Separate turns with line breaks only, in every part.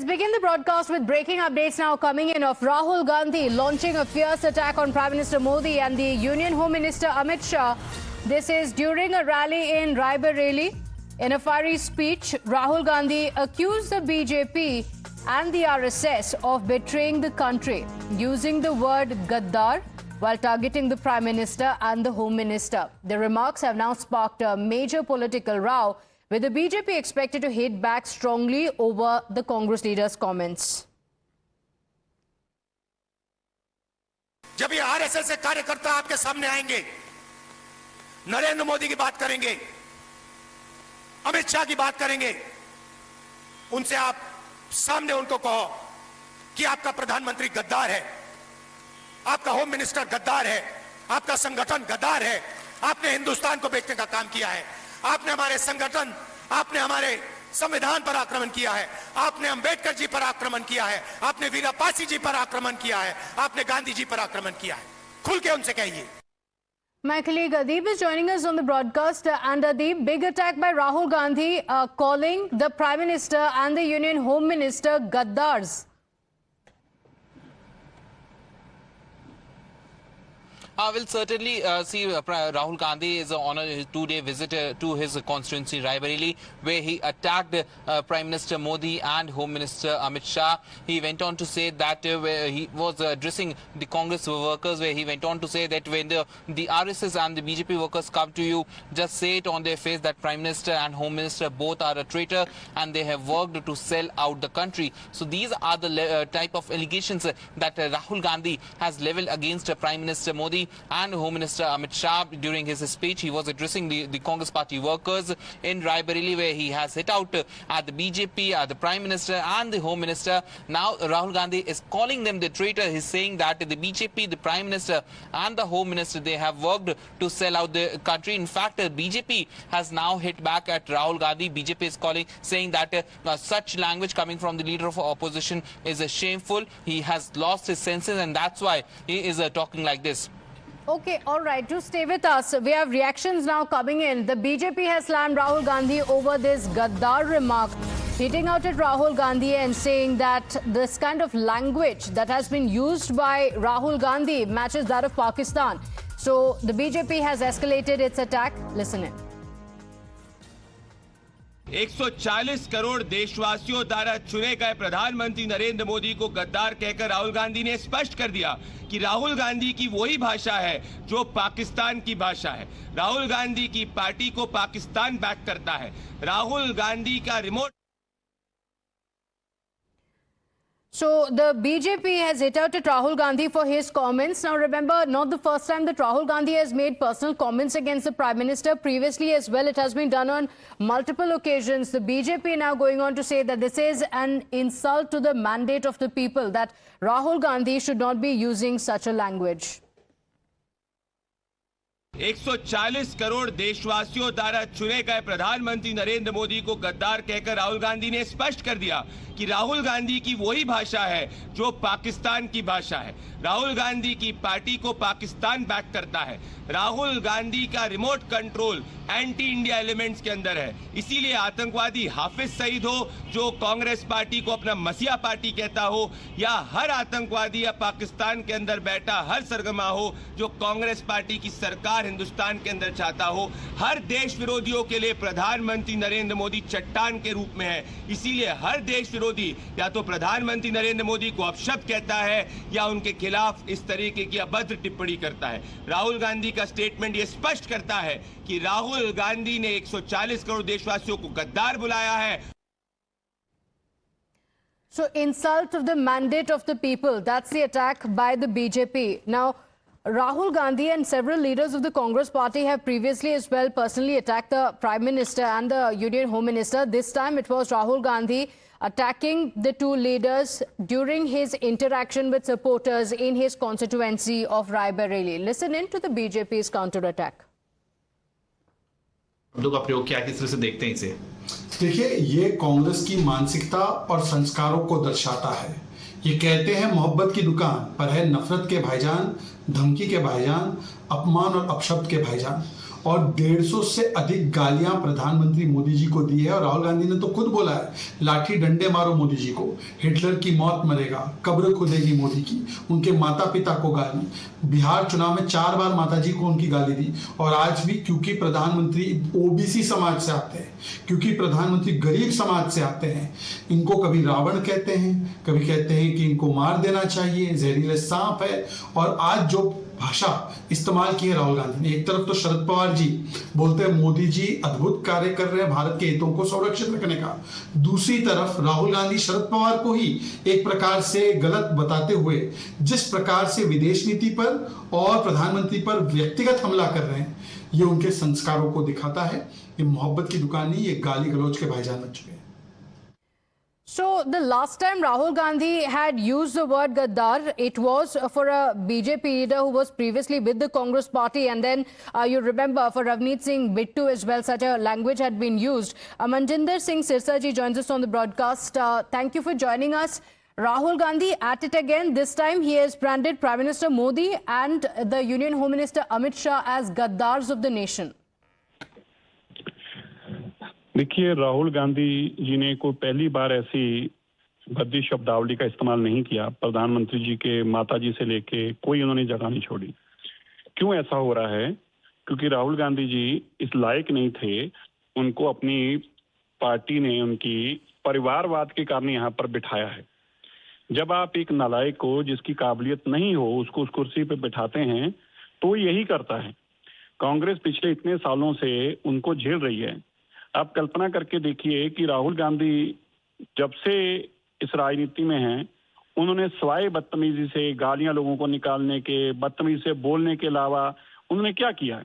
begin the broadcast with breaking updates now coming in of Rahul Gandhi launching a fierce attack on Prime Minister Modi and the Union Home Minister Amit Shah. This is during a rally in Raebareli. In a fiery speech, Rahul Gandhi accused the BJP and the RSS of betraying the country, using the word Gaddar while targeting the Prime Minister and the Home Minister. The remarks have now sparked a major political row, with the BJP expected to hit back strongly over the Congress leader's comments.
जब ये RSS के कार्यकर्ता आपके सामने आएंगे, नरेंद्र मोदी की बात करेंगे, अमित शाह की बात करेंगे, उनसे आप सामने उनको कहो कि आपका प्रधानमंत्री गद्दार है, आपका होम मिनिस्टर गद्दार है, आपका संगठन गद्दार है, आपने हिंदुस्तान को बेचने का काम किया है, आपने हमारे संगठन, आपने हमारे संविधान पर आक्रमण किया है, आपने अंबेडकर जी पर आक्रमण किया है, आपने वीरापासी जी पर आक्रमण किया है, आपने गांधी जी पर आक्रमण किया है। खुल के उनसे कहिए।
My colleague Adeep is joining us on the broadcast. And Adeep, big attack by Rahul Gandhi calling the Prime Minister and the Union Home Minister Gaddars.
We'll certainly see Rahul Gandhi is on a two-day visit to his constituency Raebareli, where he attacked Prime Minister Modi and Home Minister Amit Shah. He went on to say that where he was addressing the Congress workers, where he went on to say that when the RSS and the BJP workers come to you, just say it on their face that Prime Minister and Home Minister both are a traitor and they have worked to sell out the country. So these are the type of allegations that Rahul Gandhi has leveled against Prime Minister Modi and Home Minister Amit Shah. During his speech, he was addressing the Congress party workers in Raebareli, where he has hit out at the BJP, at the Prime Minister and the Home Minister. Now Rahul Gandhi is calling them the traitor. He's saying that the BJP, the Prime Minister and the Home Minister, they have worked to sell out the country. In fact, BJP has now hit back at Rahul Gandhi. BJP is saying that such language coming from the leader of opposition is shameful. He has lost his senses, and that's why he is talking like this.
Okay, all right, do stay with us. We have reactions now coming in. The BJP has slammed Rahul Gandhi over this Gaddar remark, hitting out at Rahul Gandhi and saying that this kind of language that has been used by Rahul Gandhi matches that of Pakistan. So the BJP has escalated its attack. Listen in.
140 crore देशवासियों द्वारा चुने गए प्रधानमंत्री नरेंद्र मोदी को गद्दार कहकर राहुल गांधी ने स्पष्ट कर दिया कि राहुल गांधी की वही भाषा है जो पाकिस्तान की भाषा है। राहुल गांधी की पार्टी को पाकिस्तान बैक करता है। राहुल गांधी का remote.
So the BJP has hit out at Rahul Gandhi for his comments. Now remember, not the first time that Rahul Gandhi has made personal comments against the Prime Minister. Previously as well, it has been done on multiple occasions. The BJP now going on to say that this is an insult to the mandate of the people, that Rahul Gandhi should not be using such a language.
140 crore देशवासियों द्वारा चुने गए प्रधानमंत्री नरेंद्र मोदी को गद्दार कहकर राहुल गांधी ने स्पष्ट कर दिया कि राहुल गांधी की वही भाषा है जो पाकिस्तान की भाषा है। राहुल गांधी की पार्टी को पाकिस्तान बैक करता है। राहुल गांधी का remote control anti India elements के अंदर है। इसीलिए आतंकवादी हाफिज सईद हो, जो कांग्रेस पार्टी को अपना मसीहा पार्टी कहता हो, या हर आतंकवादी या पाकिस्तान के अंदर बैठा हर सरगर्मा हो जो कांग्रेस पार्टी की सरकार हिंदुस्तान के अंदर चाहता हो, हर देश विरोधियों के लिए प्रधानमंत्री नरेंद्र मोदी चट्टान के रूप में है। इसीलिए हर देश विरोधी या तो प्रधानमंत्री नरेंद्र मोदी को अपशब्द कहता है या उनके खिलाफ इस तरीके की अभद्र टिप्पणी करता है। राहुल गांधी का स्टेटमेंट ये स्पष्ट करता है कि राहुल गांधी ने 140 करोड़ देशवासियों को गद्दार बुलाया है।
So insult of the mandate of the people, that's the attack by the BJP. Now Rahul Gandhi and several leaders of the Congress party have previously as well personally attacked the Prime Minister and the Union Home Minister. This time it was Rahul Gandhi attacking the two leaders during his interaction with supporters in his constituency of Raebareli. Listen in to the BJP's counter-attack.
शब्दों का प्रयोग किया, किस तरह से देखते हैं इसे?
देखिए, ये कांग्रेस की मानसिकता और संस्कारों को दर्शाता है। ये कहते हैं मोहब्बत की दुकान पर है नफरत के भाईजान, धमकी के भाईजान, अपमान और अपशब्द के भाईजान। और 150 से अधिक गालियां प्रधानमंत्री मोदी जी को दी है। और राहुल गांधी ने तो खुद बोला है, लाठी डंडे मारो मोदी जी को, हिटलर की मौत मरेगा, कब्र खुदेगी मोदी की, उनके माता पिता को गाली, बिहार चुनाव में 4 बार माताजी को उनकी गाली दी। और आज भी क्योंकि प्रधानमंत्री ओबीसी समाज से आते हैं, क्योंकि प्रधानमंत्री गरीब समाज से आते हैं, इनको कभी रावण कहते हैं, कभी कहते हैं कि इनको मार देना चाहिए, जहरीले सांप है। और आज जो भाषा इस्तेमाल की है राहुल गांधी ने, एक तरफ तो शरद पवार जी बोलते हैं मोदी जी अद्भुत कार्य कर रहे हैं भारत के हितों को संरक्षित रखने का, दूसरी तरफ राहुल गांधी शरद पवार को ही एक प्रकार से गलत बताते हुए जिस प्रकार से विदेश नीति पर और प्रधानमंत्री पर व्यक्तिगत हमला कर रहे हैं, ये उनके संस्कारों को दिखाता है। ये मोहब्बत की दुकान नहीं, ये गाली गलौज के भाईजान बन चुके हैं।
So the last time Rahul Gandhi had used the word Gaddar, it was for a BJP leader who was previously with the Congress party, and then you remember for Ravneet Singh Bittu as well, such a language had been used. Manjinder Singh Sirsa ji joins us on the broadcast. Thank you for joining us. Rahul Gandhi at it again. This time he has branded Prime Minister Modi and the Union Home Minister Amit Shah as Gaddars of the nation.
देखिए, राहुल गांधी जी ने कोई पहली बार ऐसी भद्दी शब्दावली का इस्तेमाल नहीं किया। प्रधानमंत्री जी के माताजी से लेके कोई उन्होंने जगह नहीं छोड़ी। क्यों ऐसा हो रहा है? क्योंकि राहुल गांधी जी इस लायक नहीं थे। उनको अपनी पार्टी ने उनकी परिवारवाद के कारण यहाँ पर बिठाया है। जब आप एक नालायक को, जिसकी काबिलियत नहीं हो, उसको उस कुर्सी पे बिठाते हैं तो यही करता है। कांग्रेस पिछले इतने सालों से उनको झेल रही है। आप कल्पना करके देखिए कि राहुल गांधी जब से इस राजनीति में हैं, उन्होंने स्वाय बदतमीजी से, गालियां लोगों को निकालने के, बदतमीजी से बोलने के अलावा उन्होंने क्या किया है?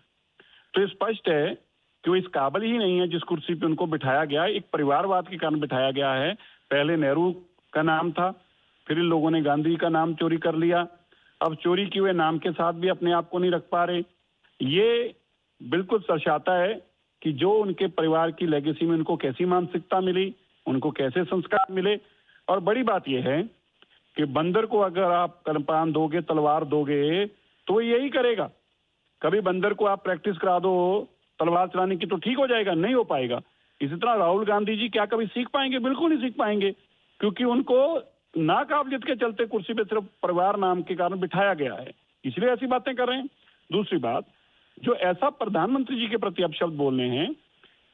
तो स्पष्ट है कि वो इस काबिल ही नहीं है जिस कुर्सी पे उनको बिठाया गया। एक परिवारवाद के कारण बिठाया गया है। पहले नेहरू का नाम था, फिर इन लोगों ने गांधी का नाम चोरी कर लिया। अब चोरी किए हुए नाम के साथ भी अपने आप को नहीं रख पा रहे। ये बिल्कुल दर्शाता है कि जो उनके परिवार की लेगेसी में उनको कैसी मानसिकता मिली, उनको कैसे संस्कार मिले। और बड़ी बात यह है कि बंदर को अगर आप कलपान दोगे, तलवार दोगे, तो यही करेगा। कभी बंदर को आप प्रैक्टिस करा दो तलवार चलाने की तो ठीक हो जाएगा? नहीं हो पाएगा। इसी तरह राहुल गांधी जी क्या कभी सीख पाएंगे? बिल्कुल नहीं सीख पाएंगे, क्योंकि उनको नाकाबिलियत के चलते कुर्सी पे सिर्फ परिवार नाम के कारण बिठाया गया है, इसलिए ऐसी बातें कर रहे हैं। दूसरी बात, जो ऐसा प्रधानमंत्री जी के प्रति अपशब्द बोल रहे हैं,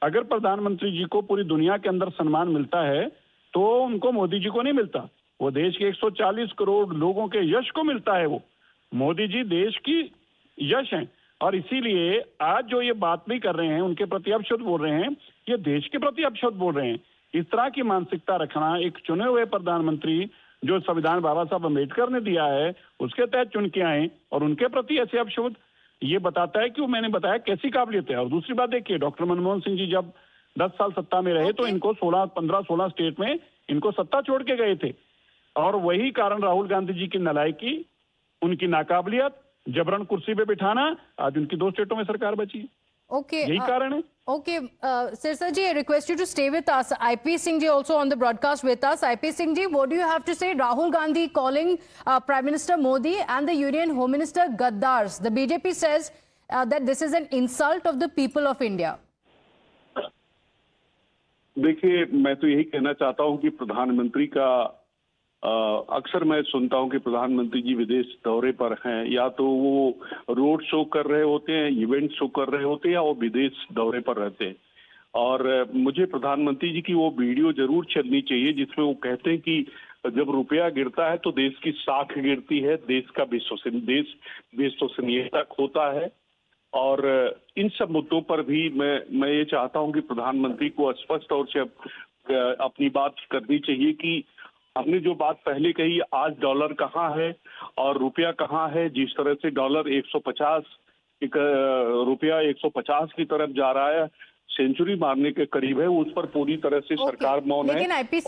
अगर प्रधानमंत्री जी को पूरी दुनिया के अंदर सम्मान मिलता है तो उनको मोदी जी को नहीं मिलता। वो देश के 140 करोड़ लोगों के यश को मिलता है। वो मोदी जी देश की यश हैं, और इसीलिए आज जो ये बात भी कर रहे हैं, उनके प्रति अपशब्द बोल रहे हैं, ये देश के प्रति अपशब्द बोल रहे हैं। इस तरह की मानसिकता रखना, एक चुने हुए प्रधानमंत्री जो संविधान बाबा साहब अम्बेडकर ने दिया है उसके तहत चुन के आए और उनके प्रति ऐसे अपशब्द, ये बताता है कि वो मैंने बताया कैसी काबिलियत है। और दूसरी बात देखिए, डॉक्टर मनमोहन सिंह जी जब 10 साल सत्ता में रहे तो इनको 15-16 स्टेट में इनको सत्ता छोड़ के गए थे, और वही कारण राहुल गांधी जी की नालायकी, उनकी नाकाबिलियत, जबरन कुर्सी पे बिठाना, आज उनकी 2 स्टेटों में सरकार बची।
Okay,
यही कारण है।
Okay, Sirsa ji, I request you to stay with us. IP Singh ji also on the broadcast with us. IP Singh ji, what do you have to say? Rahul Gandhi calling Prime Minister Modi and the Union Home Minister Gaddars. The BJP says that this is an insult of the people of India.
देखिए, मैं तो यही कहना चाहता हूं कि प्रधानमंत्री का अक्सर मैं सुनता हूं कि प्रधानमंत्री जी विदेश दौरे पर हैं, या तो वो रोड शो कर रहे होते हैं, इवेंट शो कर रहे होते हैं, या वो विदेश दौरे पर रहते हैं। और मुझे प्रधानमंत्री जी की वो वीडियो जरूर चलनी चाहिए जिसमें वो कहते हैं कि जब रुपया गिरता है तो देश की साख गिरती है, देश का विश्वसनीयता खोता है। और इन सब मुद्दों पर भी मैं ये चाहता हूं कि प्रधानमंत्री को स्पष्ट तौर से अपनी बात करनी चाहिए कि हमने जो बात पहले कही, आज डॉलर कहाँ है और रुपया कहाँ है। जिस तरह से डॉलर 150, रुपया 150 की तरफ जा रहा है, सेंचुरी मारने के करीब है, उस पर पूरी तरह से सरकार मौन है।
लेकिन आईपी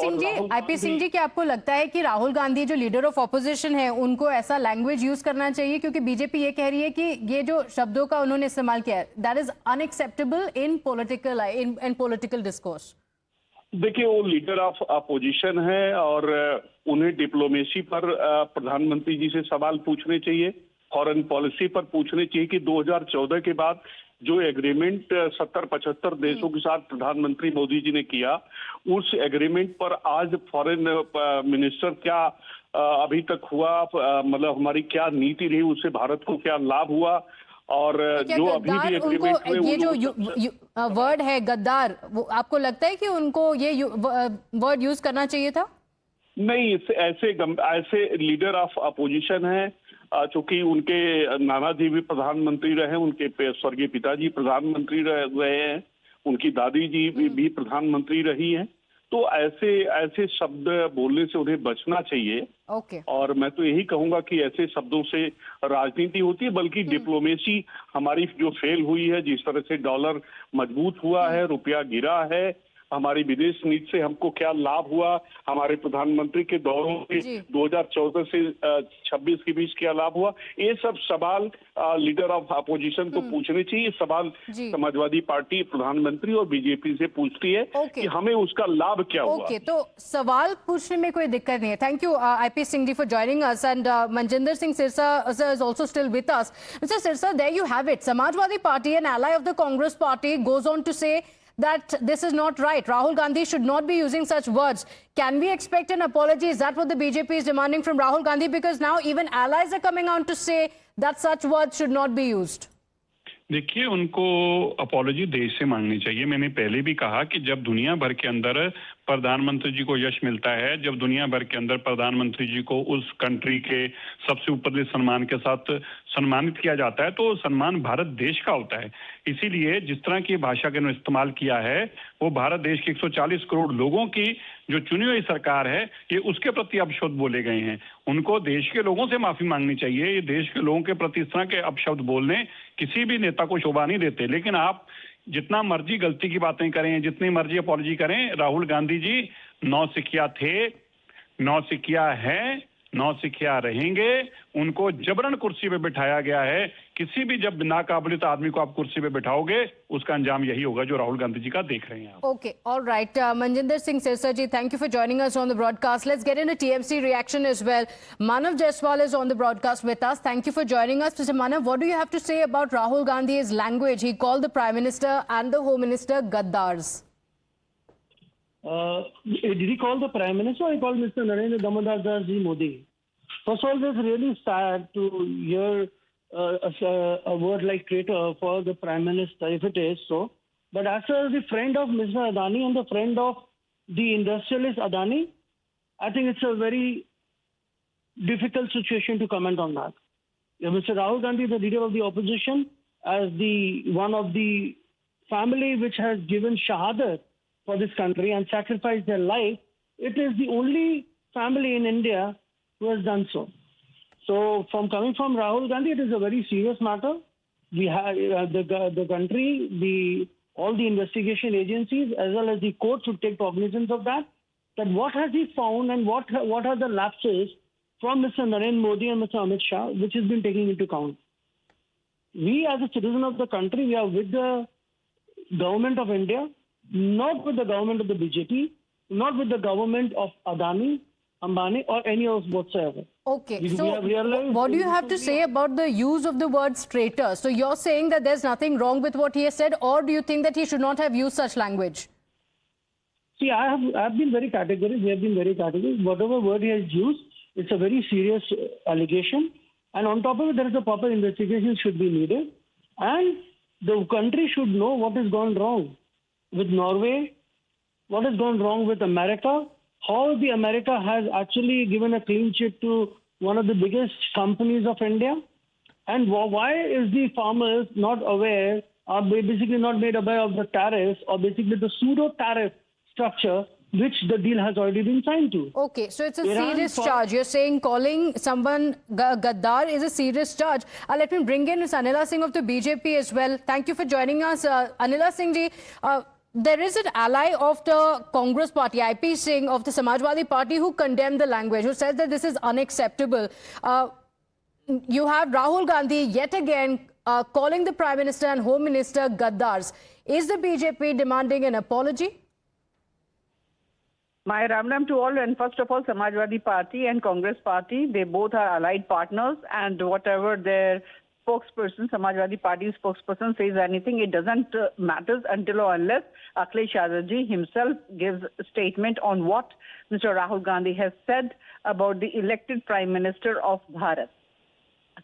सिंह जी, क्या आपको लगता है कि राहुल गांधी जो लीडर ऑफ ऑपोजिशन है, उनको ऐसा लैंग्वेज यूज करना चाहिए? क्योंकि बीजेपी ये कह रही है कि ये जो शब्दों का उन्होंने इस्तेमाल किया है, that is unacceptable in political discourse.
देखिए, वो लीडर ऑफ अपोजिशन है और उन्हें डिप्लोमेसी पर प्रधानमंत्री जी से सवाल पूछने चाहिए, फॉरेन पॉलिसी पर पूछने चाहिए कि 2014 के बाद जो एग्रीमेंट 70-75 देशों के साथ प्रधानमंत्री मोदी जी ने किया, उस एग्रीमेंट पर आज फॉरेन मिनिस्टर क्या अभी तक हुआ, मतलब हमारी क्या नीति रही, उससे भारत को क्या लाभ हुआ, और जो अभी भी एग्रीमेंट हुए
ये जो वर्ड है गद्दार, वो आपको लगता है कि उनको ये वर्ड यूज करना चाहिए था?
नहीं, ऐसे लीडर ऑफ अपोजिशन है, चूंकि उनके नाना जी भी प्रधानमंत्री रहे, उनके स्वर्गीय पिताजी प्रधानमंत्री रहे हैं, उनकी दादी जी भी प्रधानमंत्री रही हैं, तो ऐसे शब्द बोलने से उन्हें बचना चाहिए।
ओके।
और मैं तो यही कहूंगा कि ऐसे शब्दों से राजनीति होती है, बल्कि डिप्लोमेसी हमारी जो फेल हुई है, जिस तरह से डॉलर मजबूत हुआ है, रुपया गिरा है, हमारी विदेश नीति से हमको क्या लाभ हुआ, हमारे प्रधानमंत्री के दौरों में 2014 से 26 के बीच क्या लाभ हुआ, ये सब सवाल लीडर ऑफ अपोजिशन को पूछने चाहिए। सवाल समाजवादी पार्टी, प्रधानमंत्री और बीजेपी से पूछती है कि हमें उसका लाभ क्या हुआ।
ओके, तो सवाल पूछने में कोई दिक्कत नहीं है। Thank you IP Singh ji for joining us, and Manjinder Singh Sirsa is also still with us. Mister Sirsa, there you have it. Samajwadi Party, an ally of the Congress Party, goes on to say that this is not right. Rahul Gandhi should not be using such words. Can we expect an apology? Is that what the BJP is demanding from Rahul Gandhi? Because now even allies are coming out to say that such words should not be used.
देखिए, उनको apology देश से मांगनी चाहिए। मैंने पहले भी कहा कि जब दुनिया भर के अंदर प्रधानमंत्री जी को यश मिलता है, जब दुनिया भर के अंदर प्रधानमंत्री जी को उस कंट्री के सबसे ऊपरी सम्मान के साथ सम्मानित किया जाता है, तो सम्मान भारत देश का होता है। इसीलिए जिस तरह की भाषा का इस्तेमाल किया है, वो भारत देश के 140 करोड़ लोगों की जो चुनी हुई सरकार है, ये उसके प्रति अपशब्द बोले गए हैं। उनको देश के लोगों से माफी मांगनी चाहिए। ये देश के लोगों के प्रति इस तरह के अपशब्द बोलने किसी भी नेता को शोभा नहीं देते। लेकिन आप जितना मर्जी गलती की बातें करें, जितनी मर्जी अपॉलॉजी करें, राहुल गांधी जी नौसिखिया थे, नौसिखिया हैं, नौसिखिया रहेंगे। उनको जबरन कुर्सी पे बिठाया गया है। किसी भी जब नाकाबिलियत आदमी को आप कुर्सी पे बिठाओगे, उसका अंजाम यही होगा जो राहुल गांधी जी का देख रहे हैं आप।
Okay, all right. Manjinder Singh Sirsa ji, thank you for joining us on the broadcast. Let's get into TMC reaction as well. Manav Jaiswal is on the broadcast with us. Thank you for joining us. Mr. Manav, what do you have to say about Rahul Gandhi's language? He called the Prime Minister and the Home Minister gaddars.
Did he call the Prime Minister or he called Mr. Narendra Damodar Das ji Modi? First of all, it's really sad to hear a word like traitor for the Prime Minister, if it is so. But as the friend of Mr. Adani and the friend of the industrialist Adani, I think it's a very difficult situation to comment on that. Mr. Rahul Gandhi, the leader of the opposition, as the one of the family which has given shahadat for this country and sacrificed their life, it is the only family in India who has done so. So, coming from Rahul Gandhi, it is a very serious matter. We have the country, all the investigation agencies as well as the court should take cognizance of that. That what has he found and what are the lapses from Mr. Narendra Modi and Mr. Amit Shah, which has been taken into account. We as a citizen of the country, we are with the government of India, not with the government of the BJP, not with the government of Adani, Ambani or any else whatsoever.
Okay, so what do you have to say about the use of the word traitor? So you're saying that there's nothing wrong with what he has said, or do you think that he should not have used such language?
See, I have been very categorical. We have been very categorical. Whatever word he has used, it's a very serious allegation. And on top of it, there is a proper investigation should be needed. And the country should know what has gone wrong with Norway, what has gone wrong with America, how the America has actually given a clean chit to one of the biggest companies of India, and why is the farmers not aware, or basically not made aware of the tariffs, or basically the pseudo-tariff structure which the deal has already been signed to.
Okay, so it's a serious charge. You're saying calling someone Gaddar is a serious charge. Let me bring in Ms. Anila Singh of the BJP as well. Thank you for joining us. Anila Singh ji, there is an ally of the Congress party, IP Singh of the Samajwadi Party, who condemned the language, who says that this is unacceptable. You have Rahul Gandhi yet again calling the Prime Minister and Home Minister Gaddars. Is the BJP demanding an apology?
My Ram to all, and first of all, Samajwadi Party and Congress Party, they both are allied partners, and whatever their spokesperson, Samajwadi Party spokesperson, says anything, it doesn't matter until or unless Akhilesh Yadav ji himself gives a statement on what Mr. Rahul Gandhi has said about the elected Prime Minister of Bharat.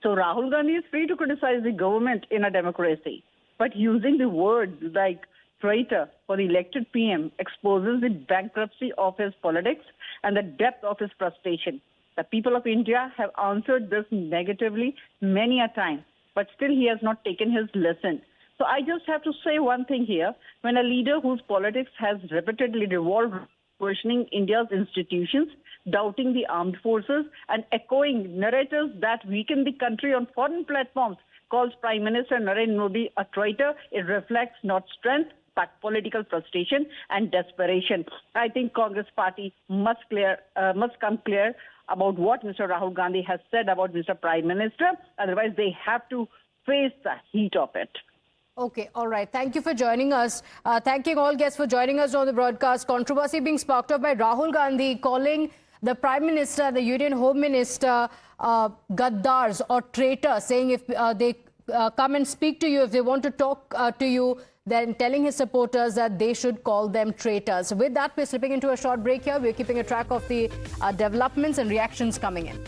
So Rahul Gandhi is free to criticize the government in a democracy, but using the word like traitor for the elected PM exposes the bankruptcy of his politics and the depth of his frustration. The people of India have answered this negatively many a time, but still he has not taken his lesson. So I just have to say one thing here. When a leader whose politics has repeatedly revolved questioning India's institutions, doubting the armed forces, and echoing narratives that weaken the country on foreign platforms, calls Prime Minister Narendra Modi a traitor, it reflects not strength, but political frustration and desperation. I think Congress party must come clear about what Mr. Rahul Gandhi has said about Mr. Prime Minister. Otherwise, they have to face the heat of it.
Okay, all right. Thank you for joining us. Thanking all guests for joining us on the broadcast. Controversy being sparked up by Rahul Gandhi calling the Prime Minister, the Union Home Minister, gaddars or traitors, saying if they come and speak to you, if they want to talk to you, then telling his supporters that they should call them traitors. With that, we're slipping into a short break here. We're keeping a track of the developments and reactions coming in.